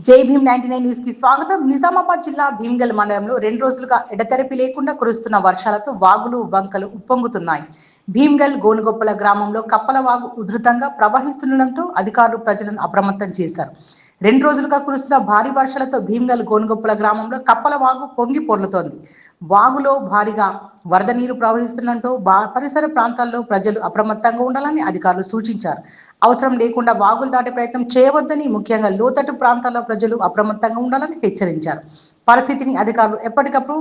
జై భీమ్ 99 న్యూస్ కి స్వాగతం. నిజామాబాద్ జిల్లా భీమ్గల్ మండలంలో 2 రోజులుగా ఎడతెరిపి లేకుండా కురుస్తున్న వర్షాలతో వాగులు వంకలు ఉప్పొంగుతున్నాయి. భీమ్గల్ గోనుగొప్పల గ్రామంలో కప్పల వాగు ఉధృతంగా ప్రవహిస్తుండటంతో అధికారులు ప్రజలను అప్రమత్తం చేశారు. 2 రోజులుగా కురుస్తున్న భారీ వర్షాలతో భీమ్గల్ గోనుగొప్పల గ్రామంలో కప్పల వాగు పొంగి పొర్లుతోంది. వాగులో భారీగా వరద నీరు ప్రవహిస్తుండటంతో పరిసర ప్రాంతాల్లో ప్రజలు అప్రమత్తంగా ఉండాలని అధికారులు సూచించారు. అవసరం లేకుండా వాగులు దాటే ప్రయత్నం చేయవద్దని, ముఖ్యంగా లోతట్టు ప్రాంతాల్లో ప్రజలు అప్రమత్తంగా ఉండాలని హెచ్చరించారు. పరిస్థితిని అధికారులు ఎప్పటికప్పుడు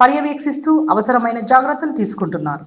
పర్యవేక్షిస్తూ అవసరమైన జాగ్రత్తలు తీసుకుంటున్నారు.